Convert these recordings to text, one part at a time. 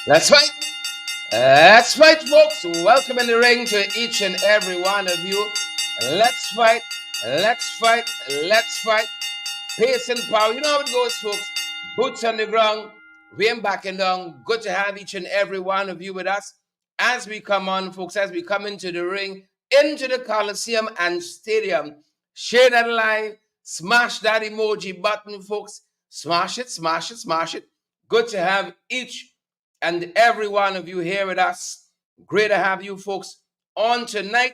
That's right. That's right, folks. Welcome in the ring to each and every one of you. Let's fight. Let's fight. Let's fight. Pace and power. You know how it goes, folks. Boots on the ground. We ain't backing down. Good to have each and every one of you with us as we come on, folks, as we come into the ring, into the Coliseum and Stadium. Share that live. Smash that emoji button, folks. Smash it, smash it, smash it. Good to have each and every one of you here with us. Great to have you folks on tonight.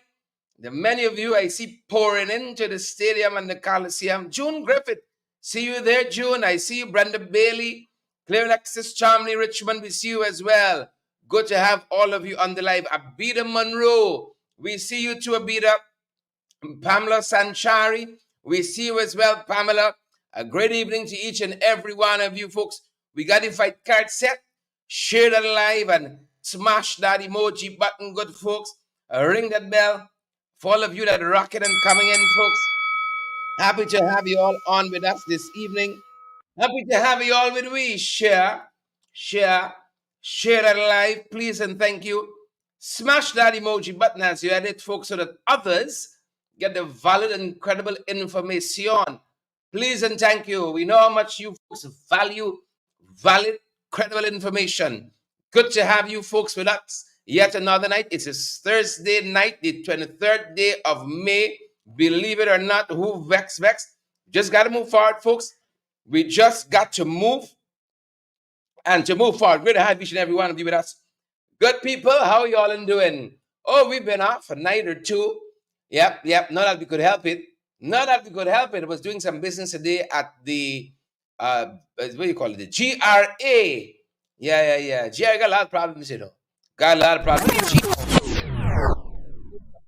The many of you I see pouring into the stadium and the Coliseum. June Griffith, see you there, June. I see you, Brenda Bailey, Claire Alexis Charmley Richmond, we see you as well. Good to have all of you on the live. Abida Monroe, we see you too, Abida. Pamela Sanchari, we see you as well, Pamela. A great evening to each and every one of you folks. We got the fight card set. Share that live and smash that emoji button, good folks. Ring that bell. For all of you that are rocking and coming in, folks, happy to have you all on with us this evening. Happy to have you all with me. Share, share that live, please, and thank you. Smash that emoji button as you edit, folks, so that others get the valid and credible information. Please and thank you. We know how much you folks value valid, credible information. Good to have you folks with us yet another night. It's a Thursday night, the 23rd day of May. Believe it or not, who vex? Just got to move forward, folks. We just got to move and to move forward. Great to have each and every one of you with us. Good people, how y'all doing? Oh, we've been off a night or two. Yep. Not that we could help it. I was doing some business today at the what do you call it? The GRA. Yeah. GRA got a lot of problems, you know. Got a lot of problems.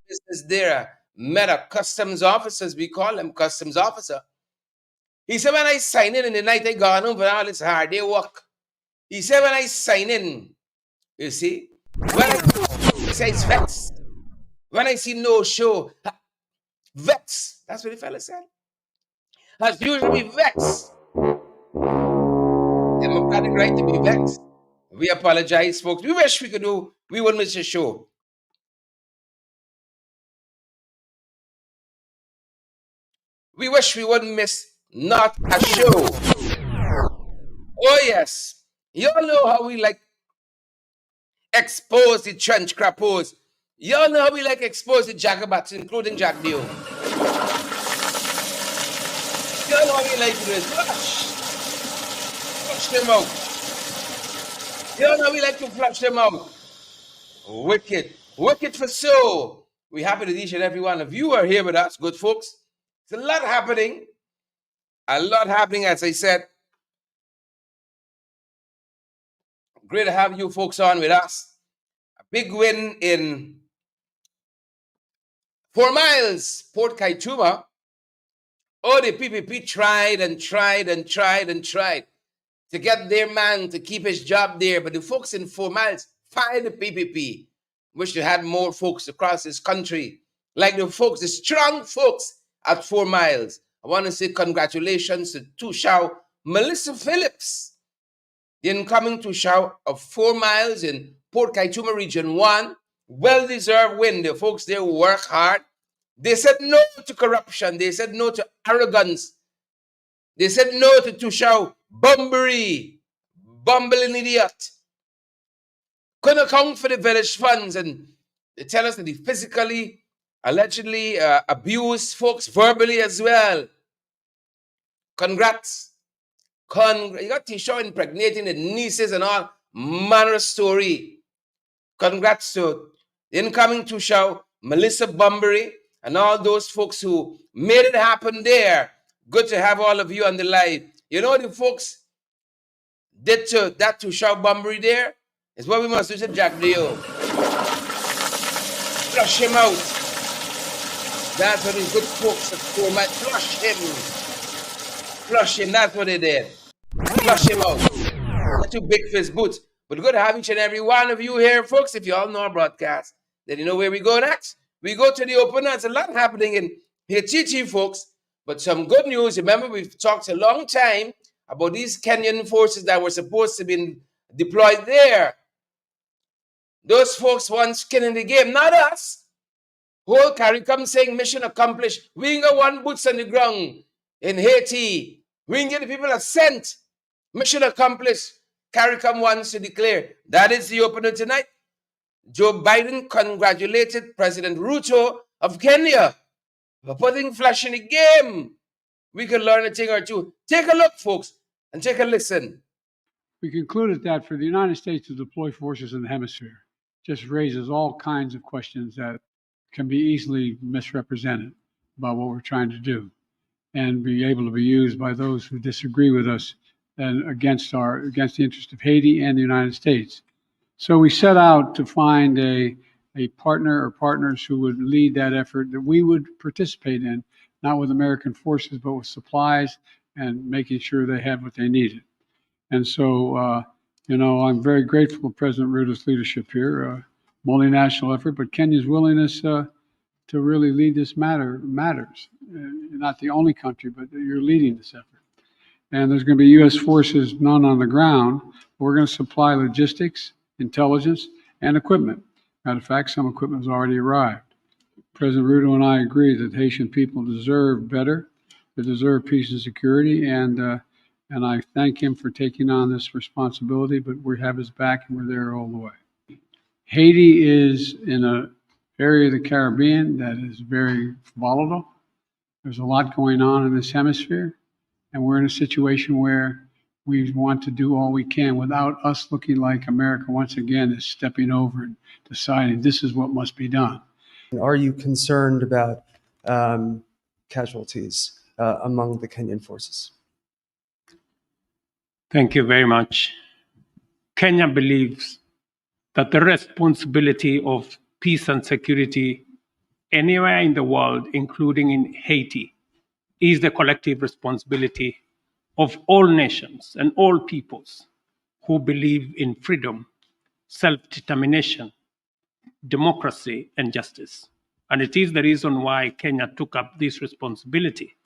Business there. Met a customs officer, as we call him, customs officer. He said, when I sign in the night, I gone home for all this hard day work. He said, when I sign in, you see, when I say it's vexed. When I see no show, vex. That's what the fella said. As usually vex. Democratic right to be vexed. We apologize, folks. We wish we wouldn't miss a show. We wish we wouldn't miss not a show. Oh, yes. You all know how we like expose the trench crappos. You all know how we like expose the jagabats, including Jack Dio. You all know how we like to do it. Flush them out. You all know how we like to flush them out. Wicked for so. We're happy that each and every one of you are here with us, good folks. There's a lot happening. As I said. Great to have you folks on with us. A big win in 4 Miles, Port Kaituma. Oh, the PPP tried to get their man to keep his job there. But the folks in 4 Miles fired the PPP. Wish they had more folks across this country. Like the strong folks at 4 Miles. I want to say congratulations to Tushao Melissa Phillips, the incoming Tushao of 4 Miles in Port Kaituma Region 1. Well-deserved win. The folks there work hard. They said no to corruption. They said no to arrogance. They said no to Tushao Bumbery. Bumbling idiot. Couldn't account for the village funds, and they tell us that he physically, allegedly abused folks verbally as well. Congrats. You got Tushao impregnating the nieces and all manner of story. Congrats to the incoming Tushao, Melissa Bumbery, and all those folks who made it happen there. Good to have all of you on the live. You know the folks did to that Tushao Bumbery there? It's what we must do to Jack Dio. Flush him out. That's what the good folks at 4 Miles. Flush him. That's what they did. Flush him out. Not too big for his boots. But good to have each and every one of you here, folks. If you all know our broadcast, then you know where we go next. We go to the opener. There's a lot happening in Haiti, folks. But some good news. Remember, we've talked a long time about these Kenyan forces that were supposed to be deployed there. Those folks want skin in the game, not us. Whole CARICOM saying mission accomplished. We ain't got one boots on the ground in Haiti. We ain't get the people a cent. Mission accomplished. CARICOM wants to declare. That is the opener tonight. Joe Biden congratulated President Ruto of Kenya for putting flesh in the game. We can learn a thing or two. Take a look, folks, and take a listen. We concluded that for the United States to deploy forces in the hemisphere just raises all kinds of questions that can be easily misrepresented about what we're trying to do and be able to be used by those who disagree with us and against the interest of Haiti and the United States. So we set out to find a partner or partners who would lead that effort that we would participate in, not with American forces, but with supplies and making sure they had what they needed. And so, I'm very grateful to President Ruto's leadership here, multinational effort, but Kenya's willingness to really lead this matters. You're not the only country, but you're leading this effort. And there's going to be U.S. forces, none on the ground. We're going to supply logistics, intelligence, and equipment. Matter of fact, some equipment has already arrived. President Ruto and I agree that Haitian people deserve better. They deserve peace and security, and I thank him for taking on this responsibility, but we have his back and we're there all the way. Haiti is in an area of the Caribbean that is very volatile. There's a lot going on in this hemisphere, and we're in a situation where we want to do all we can without us looking like America once again is stepping over and deciding this is what must be done. Are you concerned about casualties among the Kenyan forces? Thank you very much. Kenya believes that the responsibility of peace and security anywhere in the world, including in Haiti, is the collective responsibility of all nations and all peoples who believe in freedom, self-determination, democracy, and justice. And it is the reason why Kenya took up this responsibility.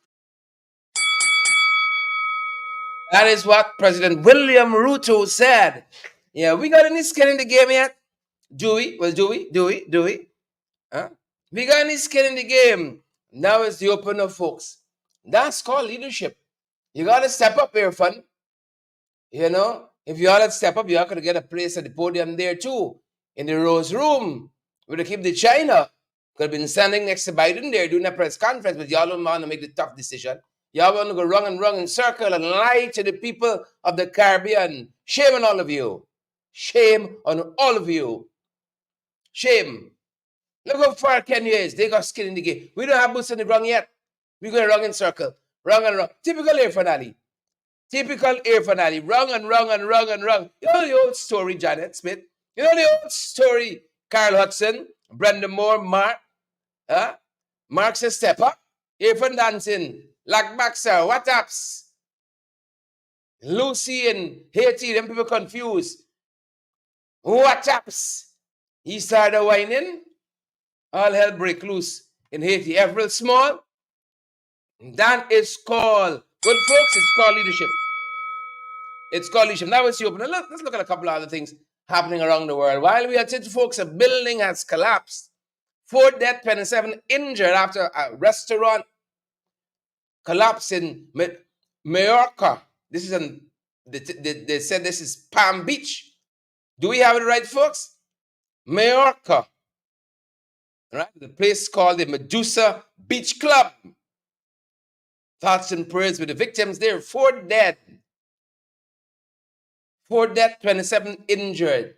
That is what President William Ruto said. Yeah, we got any skin in the game yet? Do we? Well, do we? Huh? We got any skin in the game? Now it's the opener, folks. That's called leadership. You got to step up here, fun. If you all had step up, you all could get a place at the podium there too, in the Rose Room, where they keep the China. Could have been standing next to Biden there doing a press conference, but y'all don't want to make the tough decision. Y'all want to go wrong in circle and lie to the people of the Caribbean. Shame on all of you. Shame on all of you. Shame. Look how far Kenya is. They got skin in the game. We don't have boots on the ground yet. We're going wrong in circle. Wrong and wrong. Typical air finale. Wrong and wrong. You know the old story, Janet Smith. You know the old story, Carl Hudson, Brenda Moore, Mark. Mark says step up. Airfan dancing. Like Baxter, what ups? Lucy and Haiti, them people confused. What ups? He started whining. All hell break loose in Haiti. Everett Small. That is called, good folks, it's called leadership. It's called leadership. Now it's the opener. Let's look at a couple of other things happening around the world. While we are at folks, a building has collapsed. 4 dead, 27 injured after a restaurant collapse in Mallorca. This is they said this is Palm Beach. Do we have it right, folks? Mallorca. Right? The place called the Medusa Beach Club. Thoughts and prayers with the victims there. 4 dead. 4 dead, 27 injured.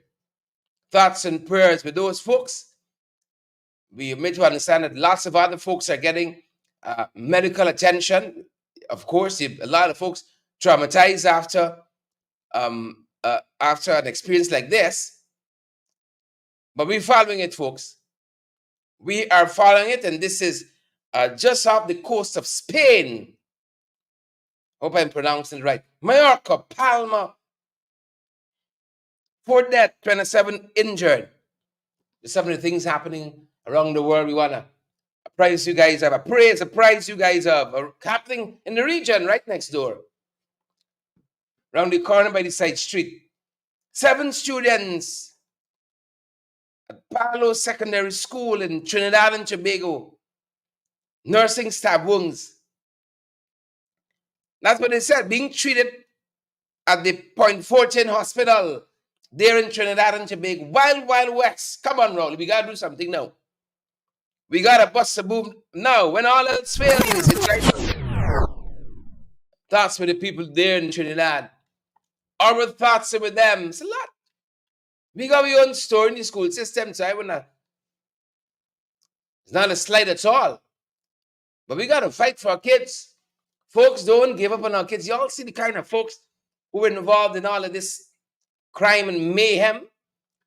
Thoughts and prayers with those folks. We made to understand that lots of other folks are getting medical attention. Of course, a lot of folks traumatized after an experience like this. But we're following it, folks. We are following it, and this is just off the coast of Spain. Hope I'm pronouncing it right. Mallorca, Palma. 4 dead, 27 injured. There's some of the things happening around the world. We want to apprise you guys of, apprise you guys of, happening in the region right next door. Around the corner by the side street. 7 students at Palo Secondary School in Trinidad and Tobago. Nursing stab wounds. That's what they said, being treated at the Point Fortune Hospital there in Trinidad and Tobago. Wild, Wild West. Come on, Rowley. We got to do something now. We got to bust a boom now. When all else fails, it's right now. Thoughts with the people there in Trinidad. Our thoughts are with them. It's a lot. We got our own story in the school system, so I would not. It's not a slight at all. But we got to fight for our kids. Folks don't give up on our kids. Y'all see the kind of folks who were involved in all of this crime and mayhem.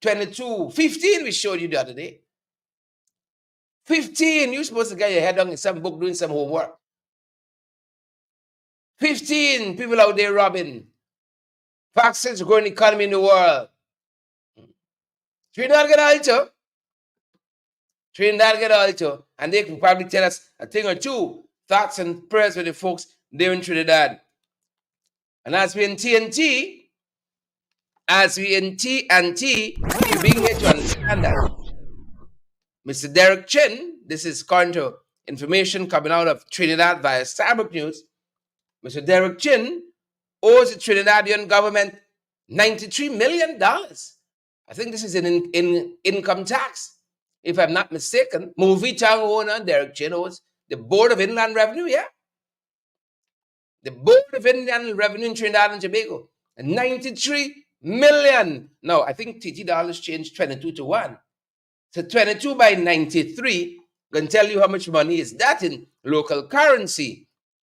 22, 15 we showed you the other day. 15, you're supposed to get your head down in some book doing some homework. 15 people out there robbing. Fastest growing economy in the world. Trinidad get alto. Trinidad get alto. And they can probably tell us a thing or two. Thoughts and prayers for the folks there in Trinidad. And as we in TNT, you're being here to understand that. Mr. Derek Chin, this is current information coming out of Trinidad via Starbuck News. Mr. Derek Chin owes the Trinidadian government $93 million. I think this is in income tax, if I'm not mistaken. Movie town owner Derek Chin owes the Board of Inland Revenue, yeah? The Board of Inland Revenue in Trinidad and Tobago. $93 million. Now, I think TT dollars changed 22 to 1. So 22 by 93, I'm going to tell you how much money is that in local currency.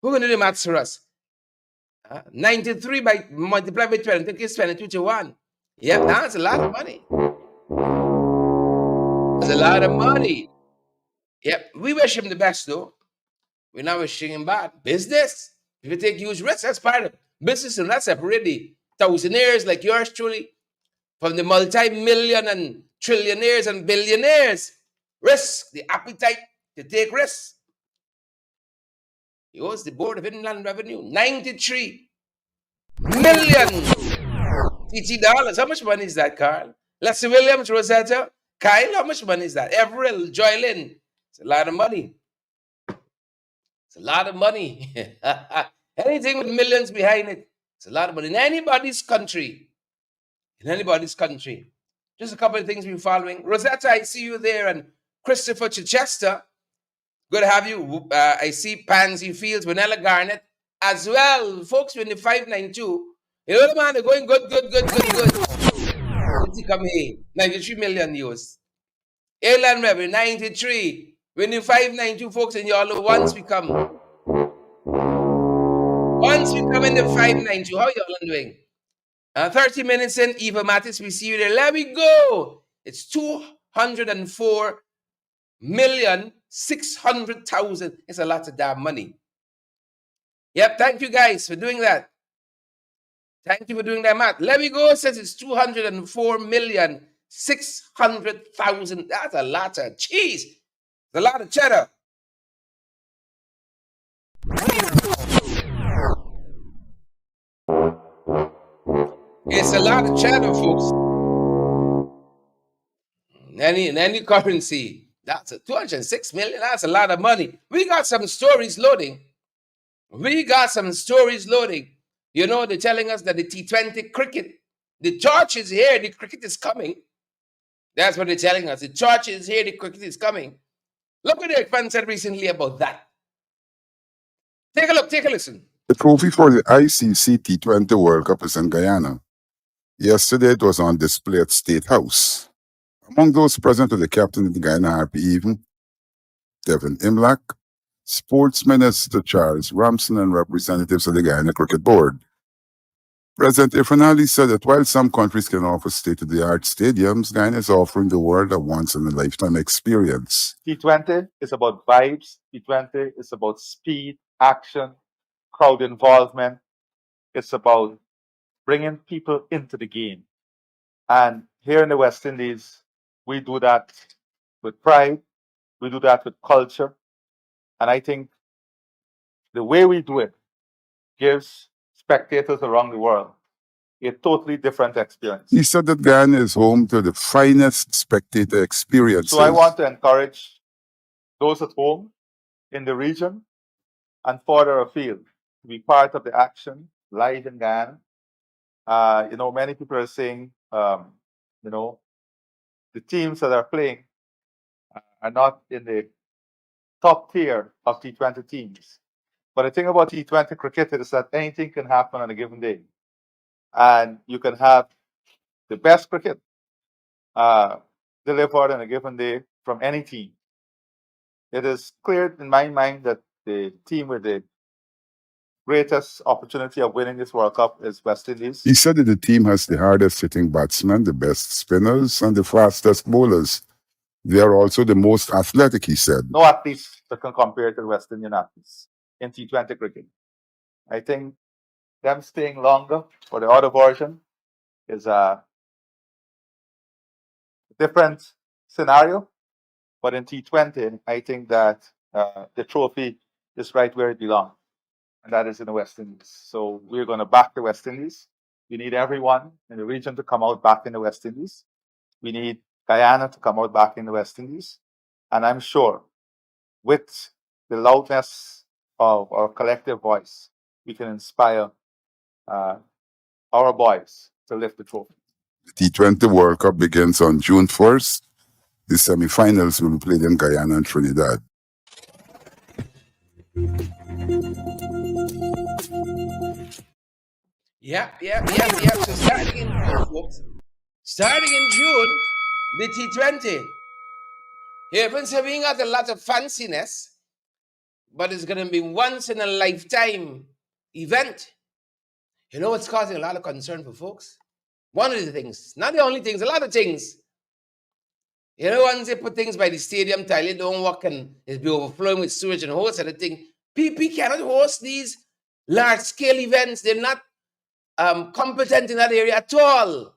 Who's going to do the maths for us? 93 by multiplied by 22 is 22 to 1. Yep, that's a lot of money. That's a lot of money. Yep, we wish him the best though. We're not wishing him bad. Business, if you take huge risks, that's part of business, and that's separate the thousandaires like yours truly from the multi-million and trillionaires and billionaires. Risk, the appetite to take risks. He owes the Board of Inland Revenue $93 million TT dollars. How much money is that, Carl? Leslie Williams, Rosetta, Kyle, how much money is that? Everett, Joylyn. It's a lot of money. It's a lot of money. Anything with millions behind it, it's a lot of money. In anybody's country. Just a couple of things we're following. Rosetta, I see you there. And Christopher Chichester, good to have you. I see Pansy Fields, Vanilla Garnet as well. Folks, we're in the 592. You know the man, they're going good. Let's come here. 93 million euros. Airline revenue, 93. We're in the 592, folks, and y'all know once we come in the 592, how y'all doing? 30 minutes in, Eva Mattis, we see you there. Let me go. It's 204,600,000. It's a lot of damn money. Yep, thank you guys for doing that. Thank you for doing that math. Let me go says it's 204,600,000. That's a lot of cheese. It's a lot of cheddar. It's a lot of cheddar, folks. In any currency, that's a 206 million. That's a lot of money. We got some stories loading. You know, they're telling us that the T20 cricket, the torch is here, the cricket is coming. That's what they're telling us. The torch is here, the cricket is coming. Look what the fan said recently about that. Take a look, take a listen. The trophy for the ICC T20 World Cup is in Guyana. Yesterday it was on display at State House. Among those present were the captain of the Guyana Harpy Even, Devin Imlach, Sports Minister Charles Ramson, and representatives of the Guyana Cricket Board. President Ifranali said that while some countries can offer state-of-the-art stadiums, Guyana is offering the world a once-in-a-lifetime experience. T20 is about vibes. T20 is about speed, action, crowd involvement. It's about bringing people into the game. And here in the West Indies, we do that with pride. We do that with culture. And I think the way we do it gives spectators around the world a totally different experience. He said that Guyana is home to the finest spectator experiences. So I want to encourage those at home, in the region, and further afield to be part of the action live in Guyana. Many people are saying, the teams that are playing are not in the top tier of T20 teams. But the thing about T20 cricket is that anything can happen on a given day. And you can have the best cricket delivered on a given day from any team. It is clear in my mind that the team with the greatest opportunity of winning this World Cup is West Indies. He said that the team has the hardest hitting batsmen, the best spinners, and the fastest bowlers. They are also the most athletic, he said. No athletes that can compare to the West Indian athletes in T20 cricket. I think them staying longer for the other version is a different scenario. But in T20, I think that the trophy is right where it belongs, and that is in the West Indies. So we're going to back the West Indies. We need everyone in the region to come out back in the West Indies. We need Guyana to come out back in the West Indies. And I'm sure with the loudness of our collective voice, we can inspire our boys to lift the trophy. The T20 World Cup begins on June 1st. The semi-finals will be played in Guyana and Trinidad. Yep. So starting in June, folks. Starting in June, the T20. Happens to being got a lot of fanciness, but it's going to be once in a lifetime event. You know what's causing a lot of concern for folks? One of the things, not the only things, a lot of things. You know, once they put things by the stadium tile, it don't work and it'll be overflowing with sewage and hosts and the thing. PP cannot host these large-scale events. They're not competent in that area at all.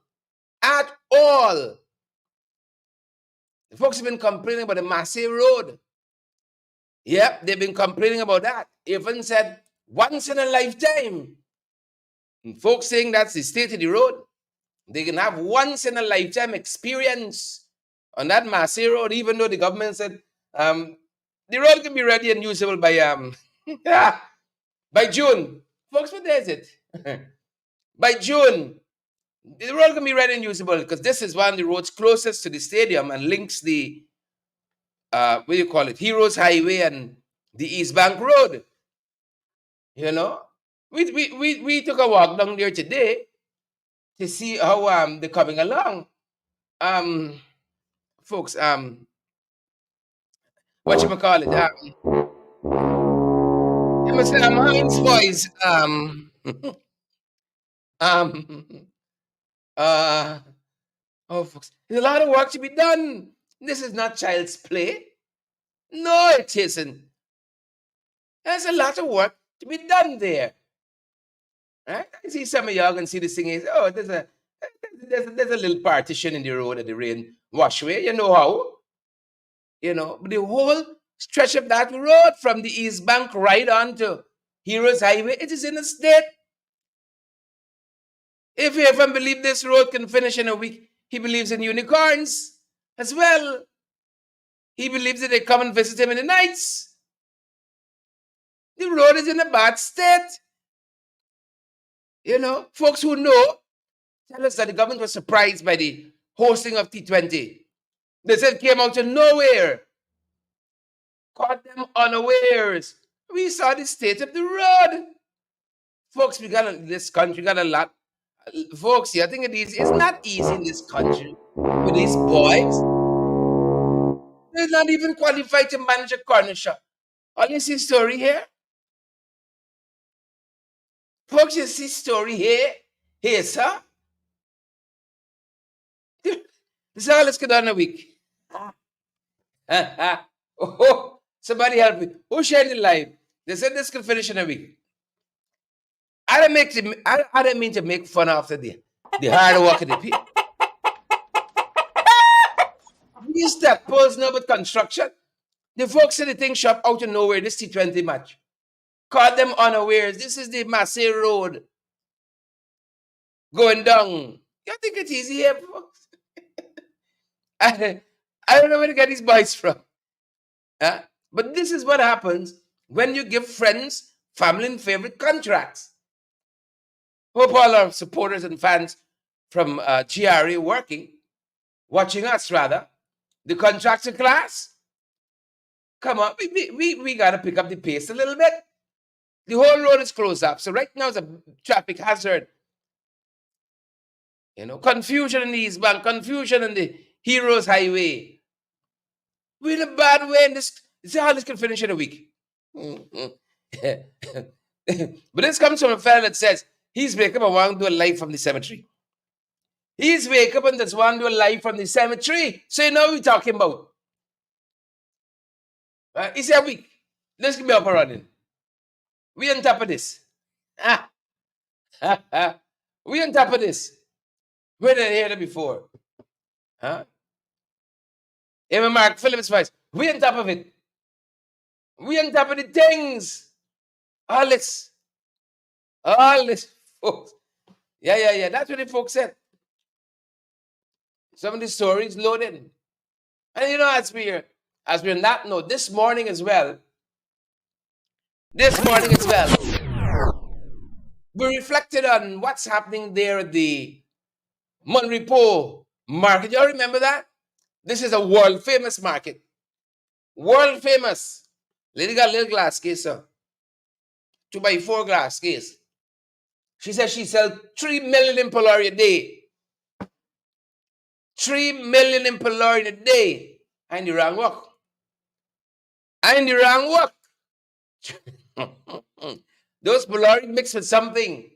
At all. The folks have been complaining about the Massey Road. Yep, they've been complaining about that. Even said, once in a lifetime. And folks saying that's the state of the road. They can have once in a lifetime experience on that Massey Road, even though the government said the road can be ready and usable by by June. Folks, what day is it? By June, the road can be ready and usable because this is one of the roads closest to the stadium and links the what do you call it? Heroes Highway and the East Bank Road. You know, we took a walk down there today to see how they're coming along. Folks, what you call it? You must say Heinz boys. Oh, folks, there's a lot of work to be done. This is not child's play. No, it isn't. There's a lot of work to be done there. Right? I see some of y'all can see this thing is, oh, there's a little partition in the road at the rain washway. You know how? You know, but the whole stretch of that road from the East Bank right on to Heroes Highway, it is in a state. If you ever believe this road can finish in a week, he believes in unicorns as well. He believes that they come and visit him in the nights. The road is in a bad state. You know, folks who know tell us that the government was surprised by the hosting of T20. They said it came out of nowhere. Caught them unawares. We saw the state of the road. Folks, this country got a lot. Folks, I think it's not easy in this country with these boys. They're not even qualified to manage a corner shop. All you see story here? Folks, you see story here? Here, sir? This is all let's get on a week. Oh, somebody help me. Who shared the live? They said this could finish in a week. I don't mean to make fun after the hard work of the people. These step poles know about construction. The folks in the thing shop out of nowhere, this T20 match. Caught them unawares. This is the Massey Road. going down. You think it's easy here, folks? I don't know where to get these boys from. But this is what happens when you give friends, family, and favorite contracts. Hope all our supporters and fans from GRA watching us rather. The contractor class, come on, we got to pick up the pace a little bit. The whole road is closed up. So right now it's a traffic hazard. You know, confusion in the East Bank, confusion in the Heroes Highway. We're in a bad way, and this can finish in a week. But this comes from a fellow that says he's wake up and want to do a live from the cemetery. He's wake up and just want to do a live from the cemetery. So you know what we're talking about. He said a week. Let's give me up and running. We on top of this. We on top of this. We didn't hear that before. Even Mark Phillips' voice. We on top of it. We on top of the things. All this, folks. Yeah. That's what the folks said. Some of the stories loaded. And you know, as we're on that note, this morning as well, we reflected on what's happening there at the Monrepo market. Y'all remember that? This is a world famous market. World famous. Lady got a little glass case, sir. 2x4 glass case. She says she sells 3 million in Polari a day. 3 million in Polari a day. And the wrong work. Those Polari mixed with something.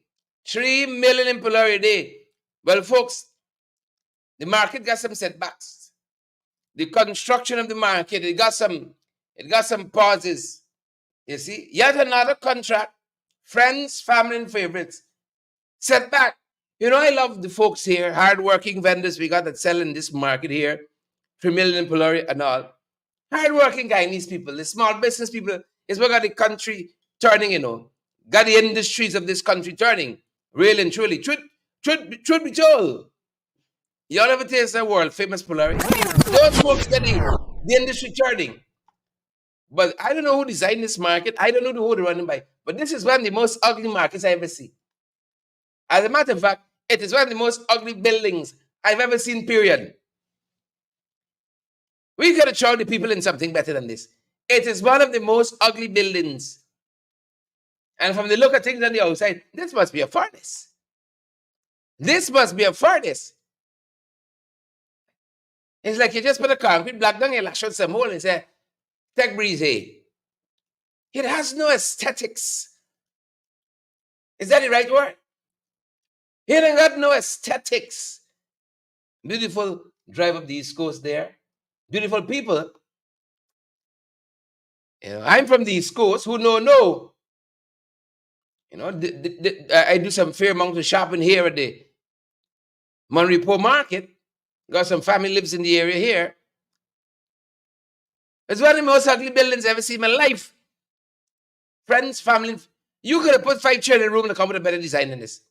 3 million in Polari a day. Well, folks, the market got some setbacks. The construction of the market, it got some pauses. You see, yet another contract, friends, family, and favorites, setback. You know, I love the folks here, hardworking vendors we got that sell in this market here, 3 million in Polari and all. Hardworking Guyanese people, the small business people, is what got the country turning, you know. Got the industries of this country turning, really and truly. Truth be told, y'all ever taste that world famous Polari? Those folks get the industry turning. But I don't know who designed this market. I don't know who they're running by. But this is one of the most ugly markets I ever see. As a matter of fact, it is one of the most ugly buildings I've ever seen, period. We got to show the people in something better than this. It is one of the most ugly buildings. And from the look of things on the outside, this must be a furnace. This must be a furnace. It's like you just put a concrete block down, you lash out some hole and say, take breeze here. It has no aesthetics. Is that the right word? It ain't got no aesthetics. Beautiful drive up the East Coast there. Beautiful people. You know, I'm from the East Coast. Who know? You know, I do some fair amount of shopping here at the Monrepo market. Got some family lives in the area here. It's one of the most ugly buildings I've ever seen in my life. Friends, family. You could have put 5 chairs in a room and come with a better design than this.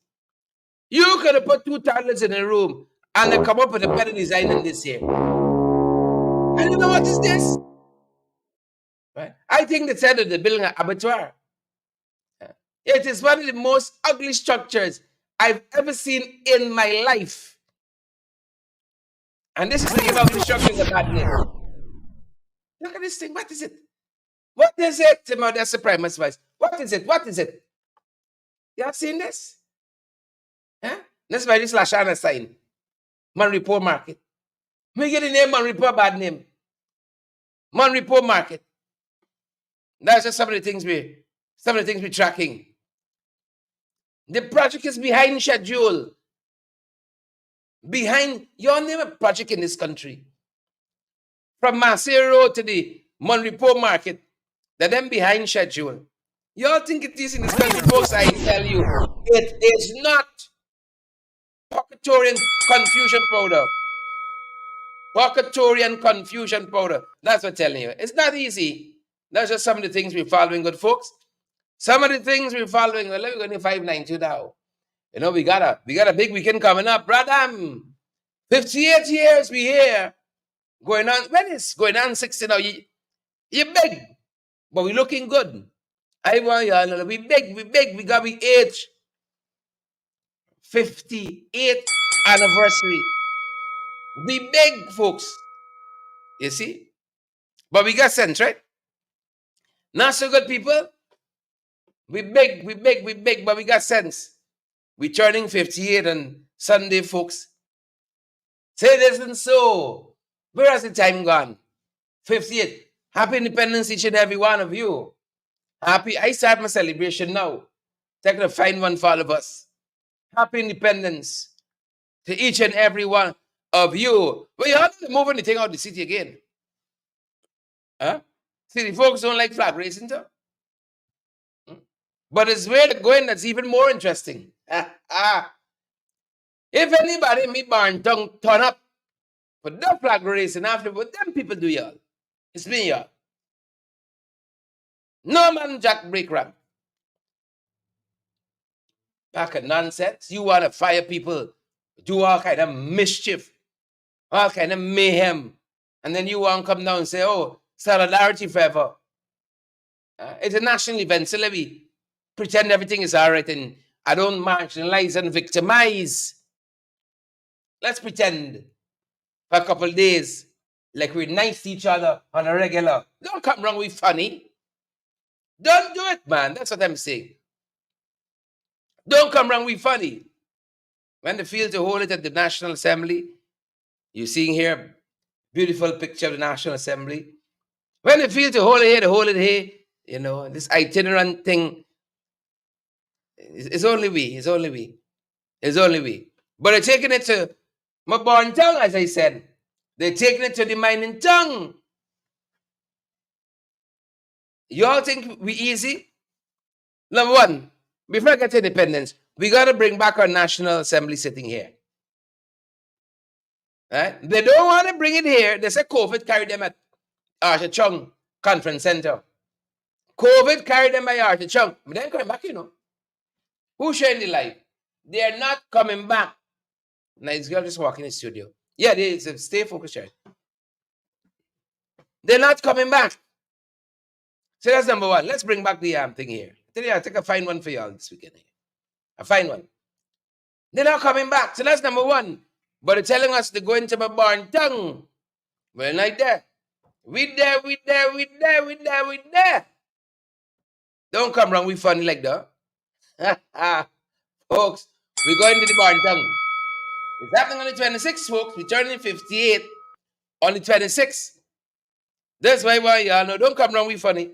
You could have put 2 toilets in a room and they come up with a better design than this here. I don't know what is this. Right? I think they said that they're building an abattoir. It is one of the most ugly structures I've ever seen in my life. And this is the give ugly structures a bad name. Look at this thing. What is it? What is it? That's the prime advice. What is it? You have seen this? Huh? That's why this Lashana sign. Monrepo market. Me get the name Monrepo, bad name. Monrepo market. That's just some of the things we're tracking. The project is behind schedule. Your name a project in this country. From Marseille Road to the Monrepo market, they're them behind schedule. Y'all think it is in this country, folks? I tell you, it is not. Pocketorian confusion powder. Pocketorian confusion powder. That's what I'm telling you. It's not easy. That's just some of the things we're following, good folks. Some of the things we're following. Well, let me go to 592 now. You know, we got a big weekend coming up, brother. 58 years we here. Going on, when it's going on 60 now, you big, but we looking good. I want y'all know we big, we got we age 58th anniversary. We big, folks. You see? But we got sense, right? Not so good, people. We big, but we got sense. We turning 58 on Sunday, folks. Say it isn't so. Where has the time gone? 58. Happy Independence, each and every one of you. Happy. I start my celebration now. Taking a fine one for all of us. Happy Independence to each and every one of you. Well, you have to move anything out of the city again. Huh? City folks don't like flag raising, too. But it's where they're going that's even more interesting. If anybody in me barn tongue turn up for the flag raising after what them people do, y'all. It's me, y'all. No man jack break ramp. Pack of nonsense. You want to fire people, do all kind of mischief, all kind of mayhem. And then you want to come down and say, oh, solidarity forever. It's a national event, so let me pretend everything is all right and I don't marginalize and victimize. Let's pretend for a couple of days like we're nice to each other on a regular. Don't come wrong with funny. Don't do it, man. That's what I'm saying. Don't come wrong with funny. When they feel to hold it at the National Assembly, you're seeing here beautiful picture of the National Assembly. When they feel to hold it here, they hold it here. You know, this itinerant thing. It's only we. It's only we. It's only we. But they're taking it to my born tongue, as I said. They're taking it to the mining tongue. Y'all think we easy? Number one, before I get to independence, we got to bring back our National Assembly sitting here. Right? They don't want to bring it here. They say COVID carried them at Arthur Chung Conference Center. COVID carried them by Arthur Chung. But they're coming back, you know. Who's sharing the light? They're not coming back. Nice girl just walking in the studio. Yeah, they stay focused, right? They're not coming back. So that's number one. Let's bring back the thing here. I'll take a fine one for y'all this weekend. A fine one. They're not coming back. So that's number one. But they're telling us to go into my barn tongue. Well, like that. We there. Don't come wrong. We funny like that. Folks, we're going to the barn tongue. It's happening on the 26th, folks. We're turning 58 on the 26th. That's why y'all know. Don't come wrong. We funny.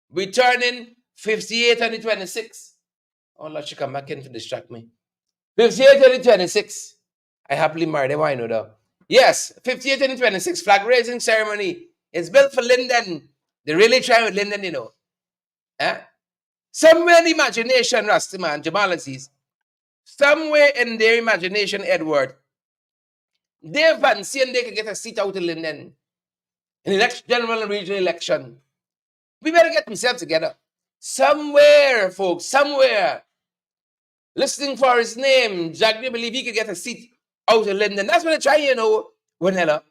We're turning 58 on the 26th. Oh, Lord, she come back in to distract me. 58 on the 26th. I happily married. Why I know that? Yes, 58 and 26 flag raising ceremony. It's built for Linden. They're really trying with Linden, you know. Somewhere in the imagination, Rastaman, Jamal Aziz, somewhere in their imagination, Edward, they fancy and they can get a seat out in Linden in the general and regional election. We better get ourselves together. Somewhere, folks, somewhere. Listening for his name, Jack, they believe he could get a seat out of Linden. That's what they're trying, you know, Winella.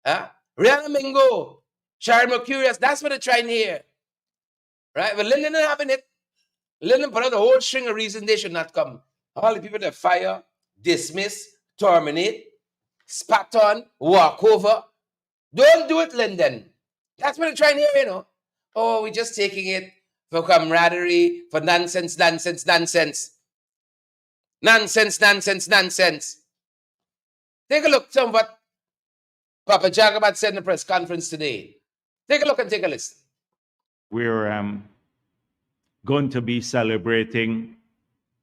Rihanna Mingo, Sharon Mercurius, that's what they're trying here. Right? But Linden not having it. Linden put out a whole string of reasons they should not come. All the people that fire, dismiss, terminate, spat on, walk over. Don't do it, Linden. That's what they're trying here, you know. Oh, we're just taking it for camaraderie, for nonsense. Nonsense. Take a look at what Papa Jagabat said in the press conference today. Take a look and take a listen. We're going to be celebrating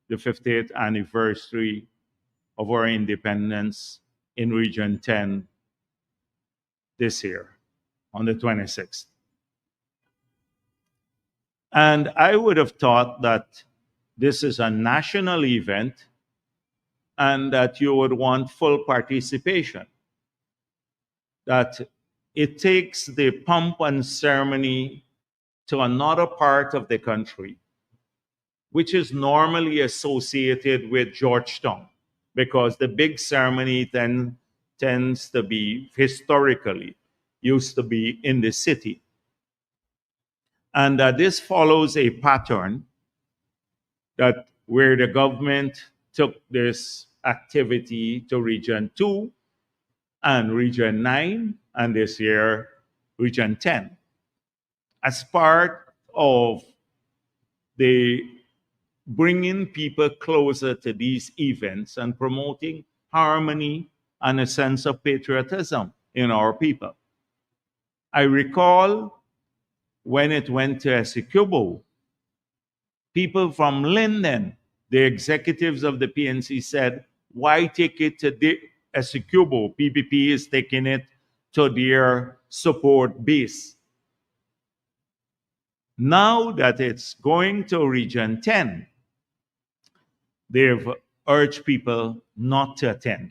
the 50th anniversary of our independence in Region 10 this year on the 26th. And I would have thought that this is a national event and that you would want full participation. That it takes the pomp and ceremony to another part of the country which is normally associated with Georgetown, because the big ceremony then tends to be, historically, used to be in the city. And this follows a pattern that where the government took this activity to Region 2 and Region 9, and this year, Region 10, as part of the bringing people closer to these events and promoting harmony and a sense of patriotism in our people. I recall when it went to Essecubo, people from Linden, the executives of the PNC said, why take it to the Essecubo? PPP is taking it to their support base. Now that it's going to Region 10, they've urged people not to attend.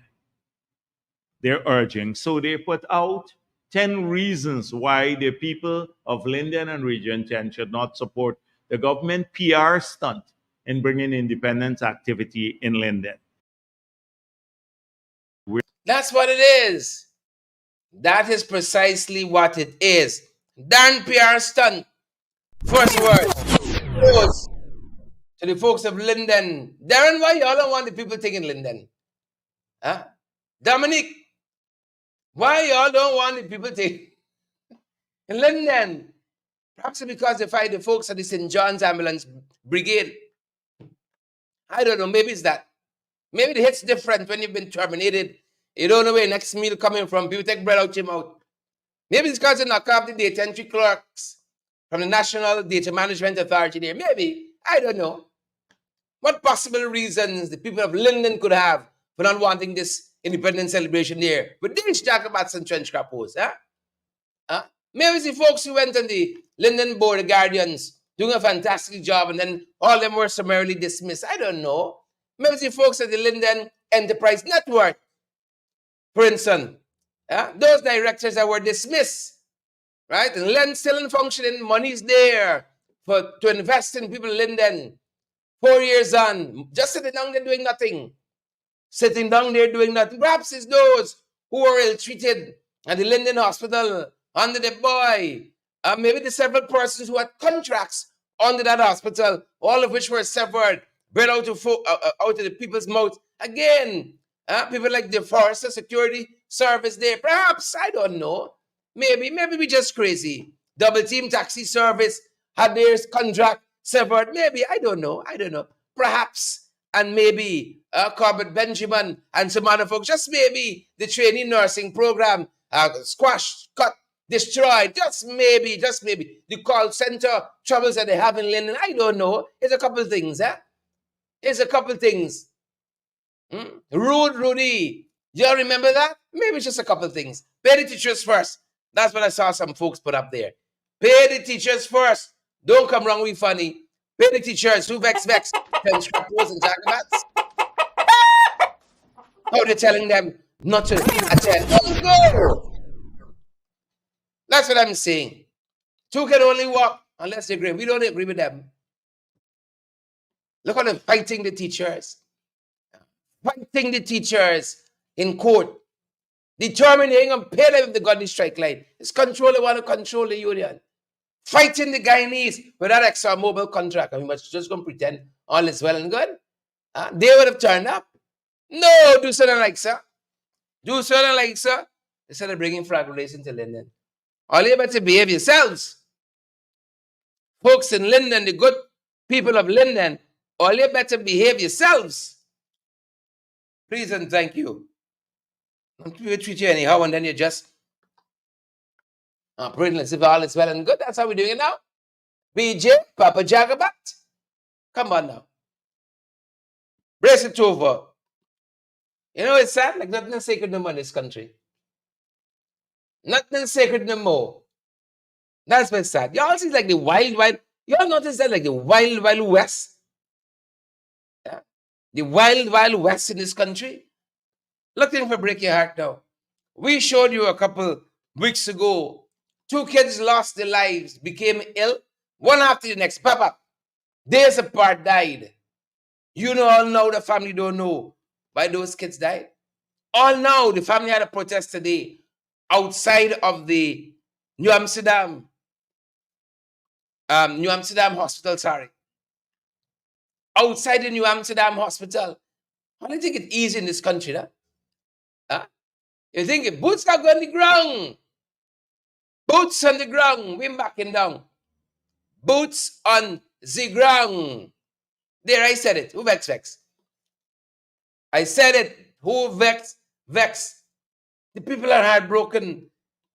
They're urging. So they put out 10 reasons why the people of Linden and Region 10 should not support the government PR stunt in bringing independence activity in Linden. That's what it is. That is precisely what it is. Darn PR stunt. First word goes to the folks of Linden. Darren, why y'all don't want the people taking Linden? Huh? Dominic, why y'all don't want the people taking Linden? Perhaps because they fight the folks at the St. John's Ambulance Brigade. I don't know. Maybe it's that. Maybe the hit's different when you've been terminated. You don't know where your next meal coming from. People take bread out your mouth. Maybe it's because they knock off the data entry clerks from the National Data Management Authority there. Maybe. I don't know. What possible reasons the people of Linden could have for not wanting this independence celebration there? But these Jacobats and trench crappos, huh? Maybe it's the folks who went on the Linden board, the Guardians, doing a fantastic job, and then all of them were summarily dismissed. I don't know. Maybe it's the folks at the Linden Enterprise Network, for instance. Those directors that were dismissed, right? And Linden still in functioning, money's there to invest in people in Linden. 4 years on, just sitting down there doing nothing. Sitting down there doing nothing. Perhaps it's those who were ill-treated at the Linden Hospital under the boy. Maybe the several persons who had contracts under that hospital, all of which were severed, brought out of the people's mouth. Again, people like the Forest Security Service there. Perhaps, I don't know. Maybe we just crazy. Double Team Taxi Service had their contract severed. Maybe, I don't know. Perhaps, and maybe Corbett Benjamin and some other folks, just maybe the trainee nursing program squashed, cut, destroyed. Just maybe the call center troubles that they have in Linden. I don't know. It's a couple of things, It's a couple of things. Rudy. Do you remember that? Maybe it's just a couple of things. Pay the teachers first. That's what I saw some folks put up there. Pay the teachers first. Don't come wrong with funny. Pay the teachers who vex, and scrappos and jacobats. How they're telling them not to attend. Don't go. That's what I'm saying. Two can only walk unless they agree. We don't agree with them. Look how they're fighting the teachers. Fighting the teachers in court. Determined they ain't going to pay them if they got the strike line. It's controller want to control the union. Fighting the Guyanese with that extra mobile contract. I mean, but just going to pretend all is well and good. They would have turned up. No, do something like sir. Do something like sir. Instead of bringing fragmentation to Linden. All you better behave yourselves. Folks in Linden, the good people of Linden, all you better behave yourselves. Please and thank you. We treat you anyhow, and then you just pretend as if all is well and good. That's how we're doing it now. BJ, Papa Jagabat. Come on now. Brace it over. You know, it's sad. Like nothing is sacred no more in this country. Nothing sacred no more. That's what's sad. Y'all see like the wild. Y'all notice that like the wild west? Yeah? The wild west in this country? Looking for break your heart now. We showed you a couple weeks ago. 2 kids lost their lives, became ill. One after the next. Pop up. Days apart died. You know, all now the family don't know why those kids died. All now the family had a protest today outside of the New Amsterdam hospital, sorry. Outside the New Amsterdam hospital. I don't think it's easy in this country, huh? You think if boots are on the ground, boots on the ground, we're backing down. Boots on the ground. There, I said it. Who vex? I said it. Who vex? The people are heartbroken.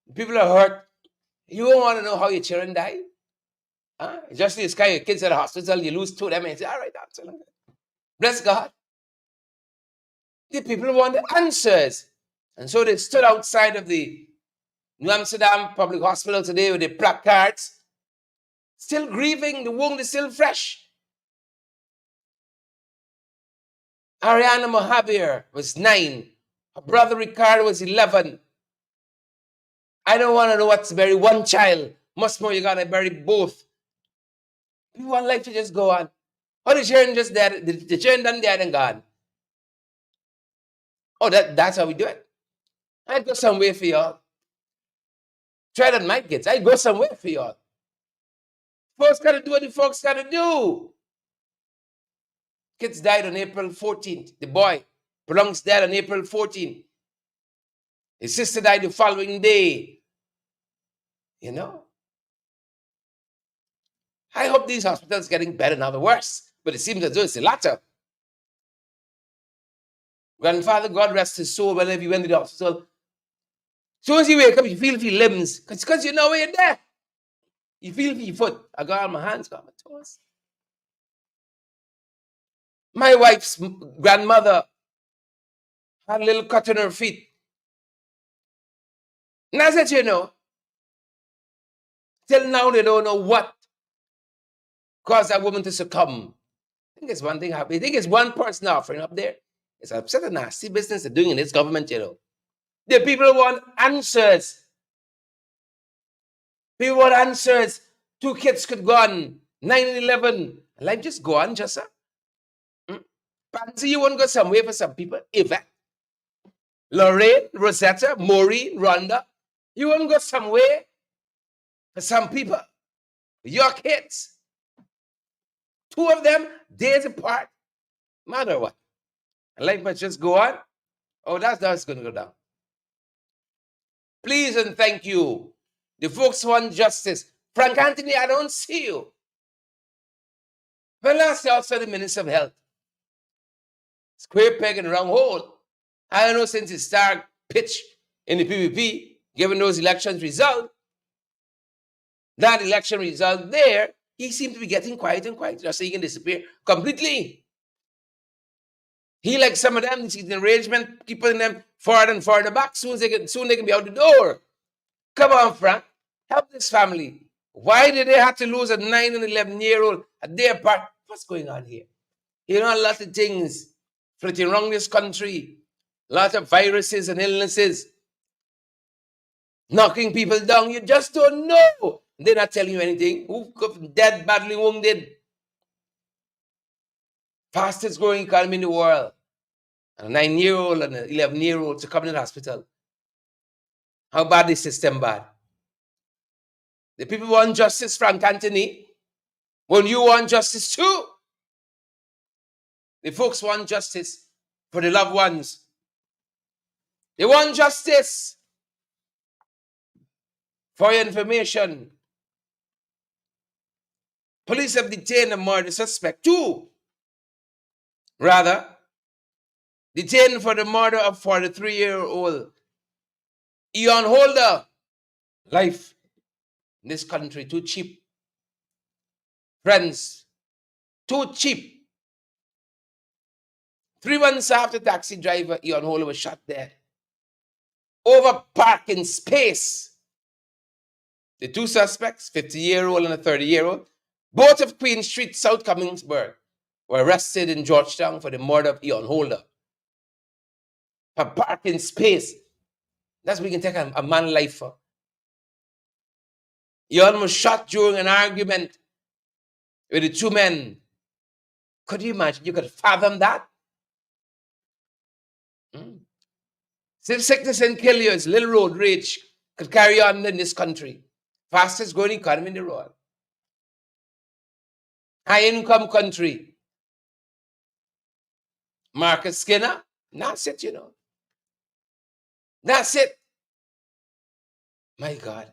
The people are hurt. You don't want to know how your children die? Huh? Just this kind of kids at the hospital, you lose 2 of them and you say, all right, absolutely. Bless God. The people want the answers. And so they stood outside of the New Amsterdam Public Hospital today with the placards, still grieving. The wound is still fresh. Ariana Mohabir was 9. Her brother Ricardo was 11. I don't want to know what's bury one child. Much more you gotta bury both. You want life to just go on. Or the children just dead, the children done dead and gone. Oh, that's how we do it. I'd go somewhere for y'all. Try that, my kids. I'd go somewhere for y'all. Folks gotta do what the folks gotta do. Kids died on April 14th. The boy, Prolong's dead on April 14th. His sister died the following day. You know? I hope these hospitals are getting better, not worse. But it seems as though it's the latter. Grandfather, God rest his soul, whenever he went to the hospital, as soon as you wake up, you feel your limbs. Because you know where you're there. You feel your foot. I got on my hands, got my toes. My wife's grandmother had a little cut on her feet. And I said, you know, till now they don't know what caused that woman to succumb. I think it's one thing happening. I think it's one person offering up there. It's upset and nasty business they're doing in this government, you know. The people want answers. People want answers. 2 kids could go on, 9 and 11. Life just go on, just Pansy, you want to go somewhere for some people? Yvette, Lorraine, Rosetta, Maureen, Rhonda. You want to go somewhere for some people? Your kids. 2 of them, days apart. Matter what. Life must just go on. Oh, that's going to go down. Please and thank you. The folks want justice. Frank Anthony, I don't see you. But last year, also the Minister of Health. Square peg and round hole. I don't know since he started pitch in the PPP, given those elections result, that election result there, he seemed to be getting quiet and quiet, just so he can disappear completely. He, like some of them, this is the arrangement, keeping them forward and further back. Soon they can be out the door. Come on, Frank. Help this family. Why did they have to lose a 9 and 11-year-old at their part? What's going on here? You know, a lot of things flitting around this country. A lot of viruses and illnesses. Knocking people down. You just don't know. They're not telling you anything. Who dead, badly wounded? Fastest growing economy in the world. A 9-year-old and an 11-year-old to come in the hospital. How bad is the system bad? The people want justice, Frank Anthony. When you want justice too. The folks want justice for the loved ones. They want justice. For your information, police have detained a murder suspect. 2, rather, detained for the murder of 43-year-old Ian Holder. Life in this country too cheap. Friends, too cheap. 3 months after taxi driver Ian Holder was shot dead. Over parking space. The 2 suspects, 50-year-old and a 30-year-old, both of Queen Street, South Cummingsburg, were arrested in Georgetown for the murder of Ian Holder. For parking space. That's what we can take a man's life for. Ian was shot during an argument with the 2 men Could you imagine? You could fathom that? If sickness and kill you, it's little road rage could carry on in this country. Fastest growing economy in the world. High income country. Marcus Skinner. That's it, you know. That's it. My God.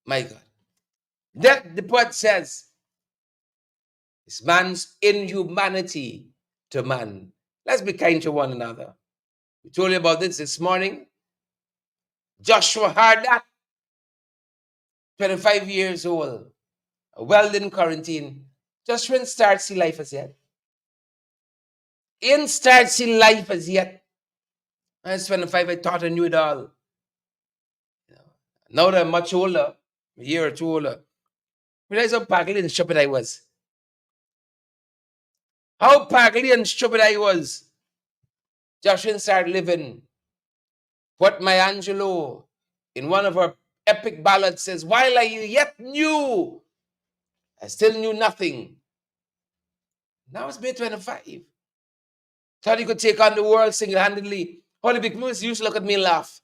My God. That the poet says, it's man's inhumanity to man. Let's be kind to one another. We told you about this morning. Joshua Hardat, 25 years old, a Weldon quarantine. Joshua didn't start see life as yet. He didn't start see life as yet. I was 25, I thought I knew it all. Now that I'm much older, a year or two older, realize how paggly and stupid I was. How paggly and stupid I was. Joshua started living. What Maya Angelou, in one of her epic ballads, says, while I yet knew, I still knew nothing. Now it's May 25. Thought he could take on the world single-handedly. Holy Big Moose used to look at me and laugh.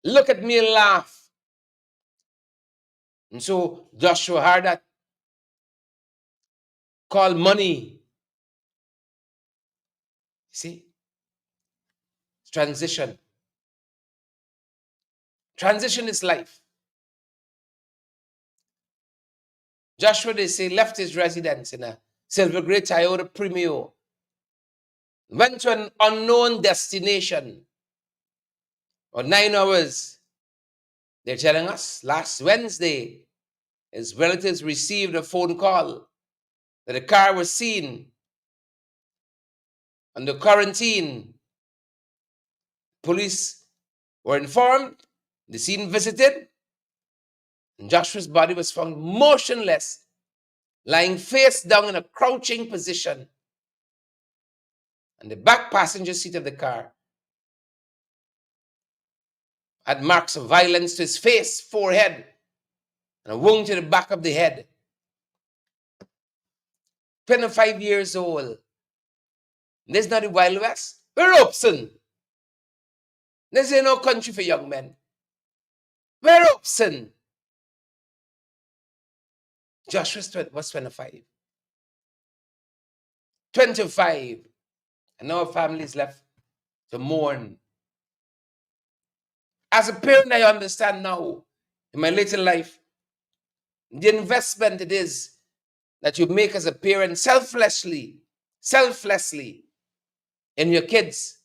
Look at me and laugh. And so Joshua Hardat called money. See? Transition. Transition is life. Joshua, they say, left his residence in a Silver Grey Toyota Premio, went to an unknown destination for 9 hours. They're telling us last Wednesday, his relatives received a phone call that a car was seen under quarantine. Police were informed, the scene visited, and Joshua's body was found motionless, lying face down in a crouching position on the back passenger seat of the car. Had marks of violence to his face, forehead, and a wound to the back of the head. 25 years old. This is not the Wild West. We're Upson. This ain't no country for young men. We're Upson. Joshua was 25. 25. And now our family is left to mourn. As a parent, I understand now, in my later life, the investment it is that you make as a parent selflessly in your kids.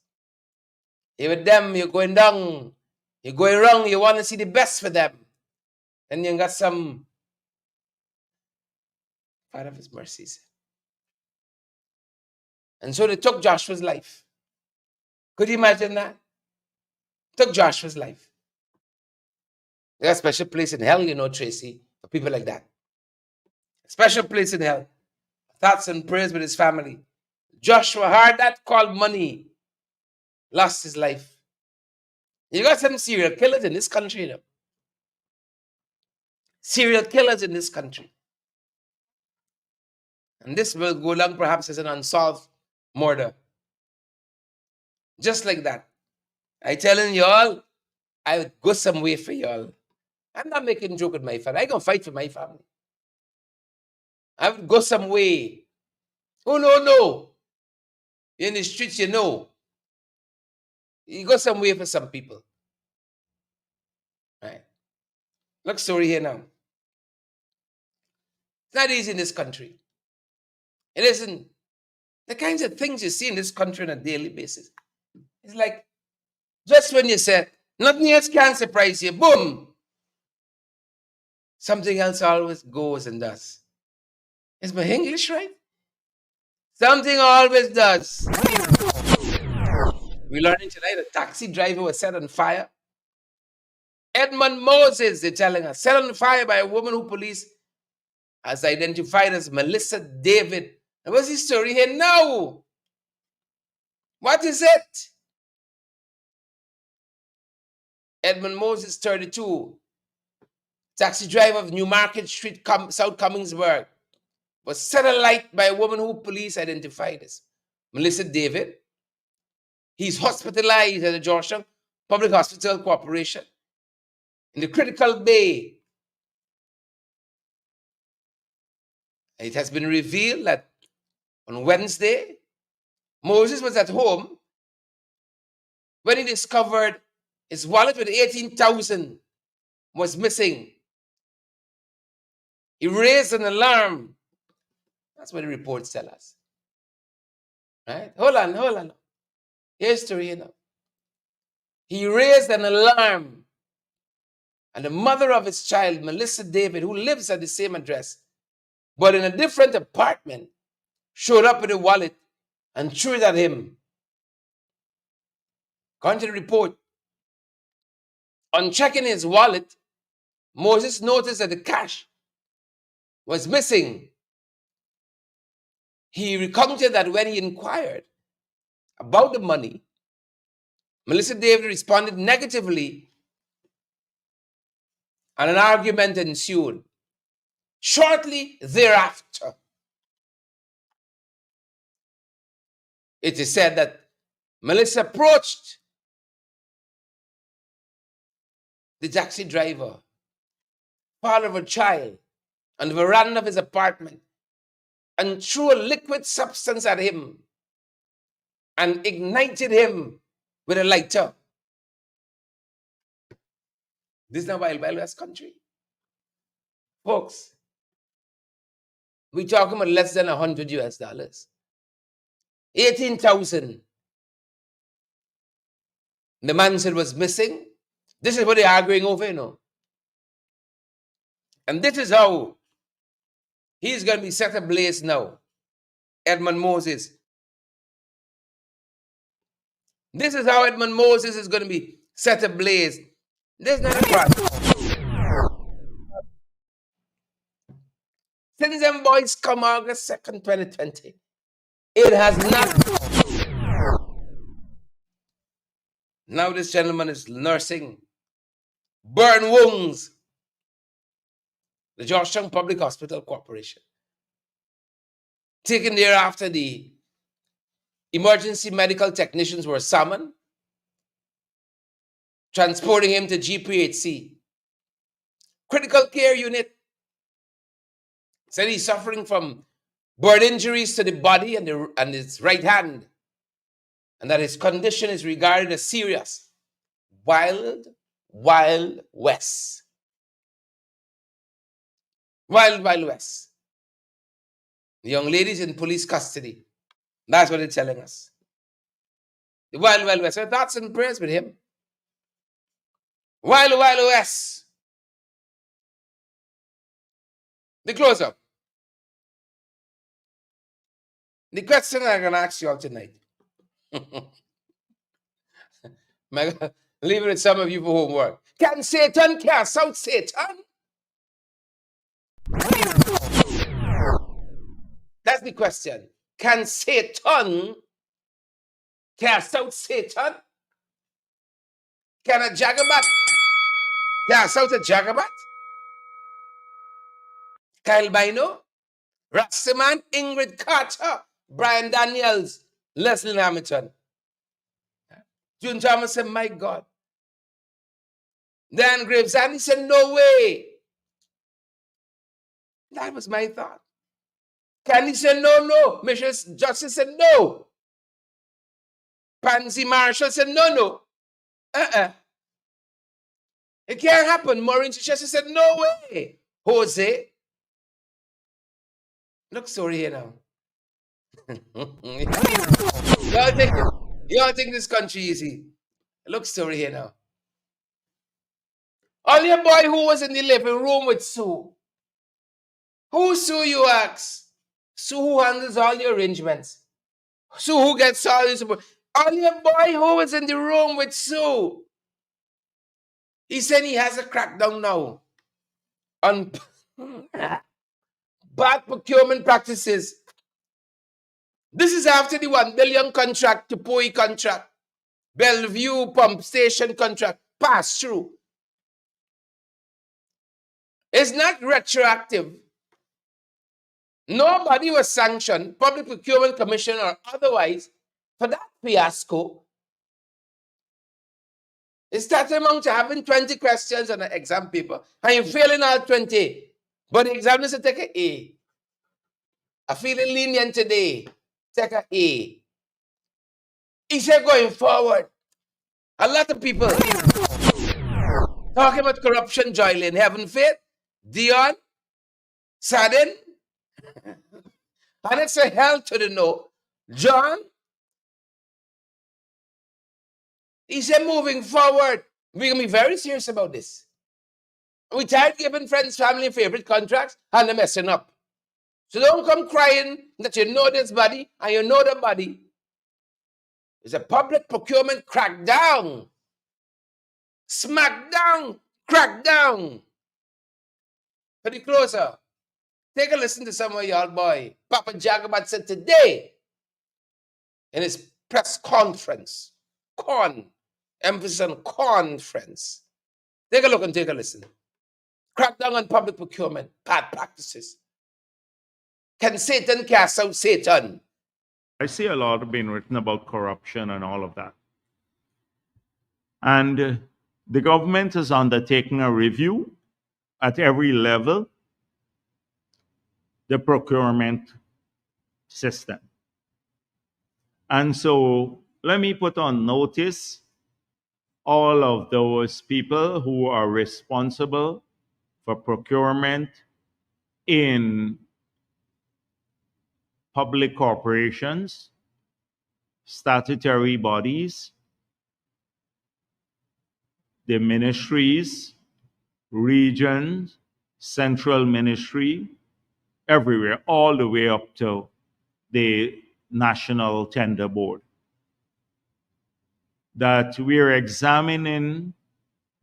You're with them, you're going down, you're going wrong, you want to see the best for them. And you got some part of his mercies. And so they took Joshua's life. Could you imagine that? Took Joshua's life. There's a special place in hell, you know, Tracy, for people like that. A special place in hell. Thoughts and prayers with his family. Joshua heard that called money. Lost his life. You got some serial killers in this country, you know. Serial killers in this country. And this will go along perhaps as an unsolved murder. Just like that. I telling y'all, I would go some way for y'all. I'm not making a joke with my family. I gonna fight for my family. I would go some way. Oh, no. In the streets, you know. You go some way for some people. Right. Look, story here now. It's not easy in this country. It isn't. The kinds of things you see in this country on a daily basis. It's like, just when you said, nothing else can surprise you, boom. Something else always goes and does. Is my English right? Something always does. We're learning tonight a taxi driver was set on fire. Edmund Moses, they're telling us, set on fire by a woman who police has identified as Melissa David. And what's the story here now? What is it? Edmund Moses, 32, taxi driver of Newmarket Street, South Cummingsburg. was set alight by a woman who police identified as Melissa David. He's hospitalized at the Georgetown Public Hospital Corporation in the critical bay. It has been revealed that on Wednesday, Moses was at home when he discovered his wallet with 18,000 was missing. He raised an alarm. That's what the reports tell us. Right? Hold on. Here's the story here now. He raised an alarm, and the mother of his child, Melissa David, who lives at the same address, but in a different apartment, showed up with a wallet and threw it at him. According to the report, on checking his wallet, Moses noticed that the cash was missing. He recounted that when he inquired about the money, Melissa David responded negatively, and an argument ensued. Shortly thereafter, it is said that Melissa approached the taxi driver, father of a child, on the veranda of his apartment, and threw a liquid substance at him and ignited him with a lighter. This is not Wild West country. Folks, we're talking about less than $100 US. 18,000. The man said was missing. This is what they're arguing over, you know. And this is how he's going to be set ablaze now. Edmund Moses. This is how Edmund Moses is going to be set ablaze. There's not a problem. Since them boys come August 2nd, 2020, it has not. Now this gentleman is nursing burn wounds. The Georgetown Public Hospital Corporation. Taken thereafter, the emergency medical technicians were summoned, transporting him to GPHC. Critical care unit said he's suffering from burn injuries to the body and his right hand, and that his condition is regarded as serious. Wild West. Wild West. The young lady's in police custody. That's what they're telling us. The Wild West. So thoughts and prayers with him. Wild West. The close-up. The question I'm going to ask you all tonight. Leave it with some of you for homework. Can Satan cast out Satan? That's the question. Can Satan cast out Satan? Can a Jagabat cast out a Jagabat? Kyle Bino, Rastaman, Ingrid Carter, Brian Daniels, Leslie Hamilton. June Thomas said, my God. Dan Graves, and he said, no way. That was my thought. Candy said, no. Michelle Justice said, no. Pansy Marshall said, no. It can't happen. Maureen Chichester said, no way. Jose. Look sorry here now. Y'all think this country easy? Look sorry here now. Only a boy who was in the living room with Sue. Who Sue, you ask? Sue who handles all the arrangements. Sue who gets all the support. Only a boy who was in the room with Sue. He said he has a crackdown now on bad procurement practices. This is after the $1 billion contract to POI contract, Bellevue pump station contract passed through. It's not retroactive. Nobody was sanctioned, Public Procurement Commission or otherwise, for that fiasco. It's tantamount to having 20 questions on an exam paper and you're failing all 20. But the examiner take an A. I feeling lenient today. Take an A. He said going forward, a lot of people talking about corruption, Joylin, Heaven Faith, Dion, Sadin, and it's a hell to the no. John, he said moving forward, we're going to be very serious about this. We tired giving friends, family, favorite contracts, and they're messing up. So don't come crying that you know this body and you know the body. It's a public procurement crackdown. Smackdown, crackdown. Pretty closer. Take a listen to some of y'all boy. Papa Jagabat said today in his press conference, emphasis on conference. Take a look and take a listen. Crackdown on public procurement, bad practices. Can Satan cast out Satan? I see a lot being written about corruption and all of that. And the government is undertaking a review at every level, the procurement system. And so let me put on notice all of those people who are responsible for procurement in public corporations, statutory bodies, the ministries, regions, central ministry, everywhere, all the way up to the National Tender Board, that we're examining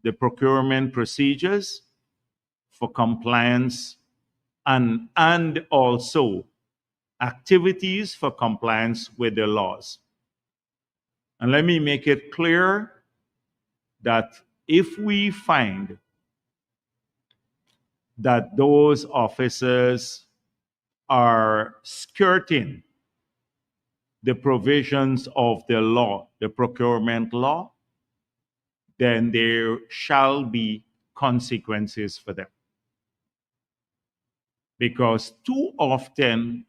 the procurement procedures for compliance and also activities for compliance with the laws. And let me make it clear that if we find that those officers are skirting the provisions of the law, the procurement law, then there shall be consequences for them. Because too often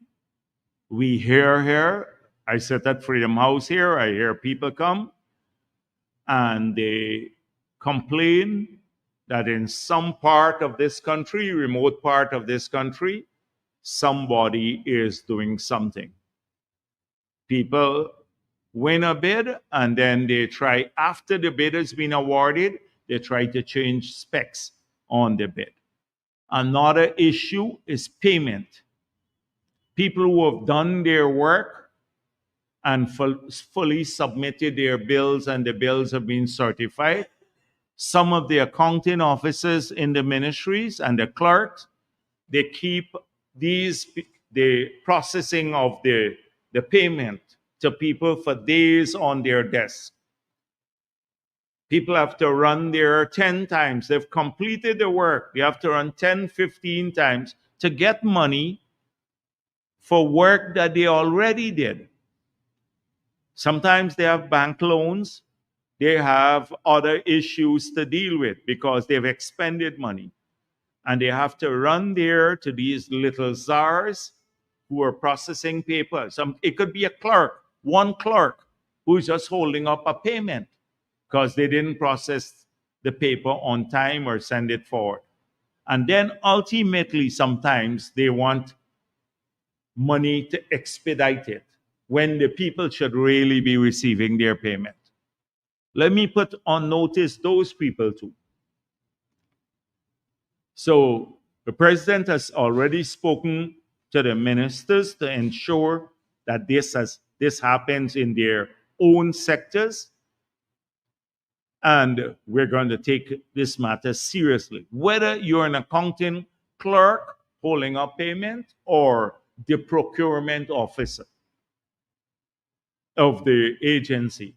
we hear here, I sit at Freedom House here, I hear people come and they complain that in some part of this country, remote part of this country, somebody is doing something. People win a bid and then they try, after the bid has been awarded, they try to change specs on the bid. Another issue is payment. People who have done their work and fully submitted their bills and the bills have been certified. Some of the accounting officers in the ministries and the clerks, they keep the processing of the payment to people for days on their desk. People have to run there 10 times. They've completed the work. They have to run 10, 15 times to get money for work that they already did. Sometimes they have bank loans. They have other issues to deal with because they've expended money. And they have to run there to these little czars who are processing paper. It could be a clerk, one clerk, who's just holding up a payment because they didn't process the paper on time or send it forward. And then ultimately, sometimes they want money to expedite it when the people should really be receiving their payment. Let me put on notice those people too. So the president has already spoken to the ministers to ensure that this happens in their own sectors. And we're going to take this matter seriously. Whether you're an accounting clerk holding up payment or the procurement officer of the agency,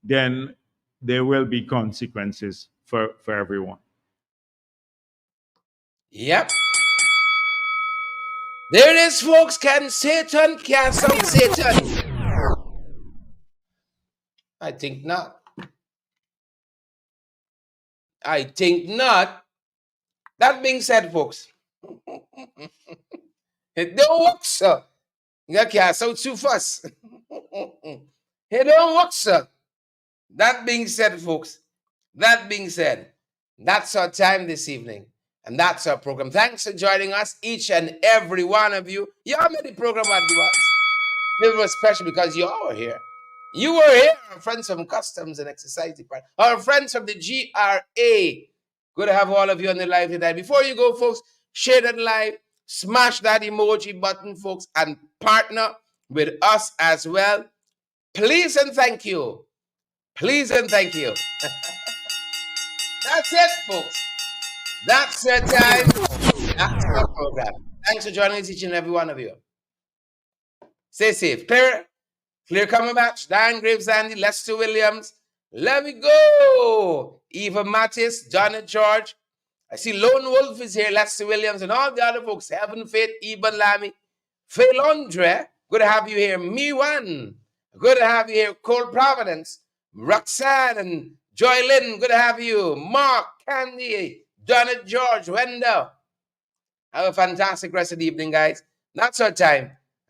then there will be consequences for everyone. Yep. There it is, folks. Can Satan cast out Satan? I think not. I think not. That being said, folks, it don't work, sir. You got cast out too fast. It don't work, sir. That being said, folks, that being said, that's our time this evening. And that's our program. Thanks for joining us, each and every one of you. Y'all made the program at the us. It was special because you all were here. You were here, our friends from Customs and Excise Department, our friends from the GRA. Good to have all of you on the live tonight. Before you go, folks, share that live, smash that emoji button, folks, and partner with us as well. Please and thank you. Please and thank you. That's it, folks. That's the time. That's our program. Thanks for joining us, each and every one of you. Stay safe. Clear Cumberbatch, Dan Graves, Andy, Lester Williams. Let me go. Eva Mattis, Donna George. I see Lone Wolf is here, Lester Williams, and all the other folks. Heaven Faith, Eben Lamy, Phil Andre. Good to have you here. Me One. Good to have you here. Cold Providence. Roxanne and Joy Lynn. Good to have you. Mark, Candy, Donna George, Wendell. Have a fantastic rest of the evening, guys. That's our time.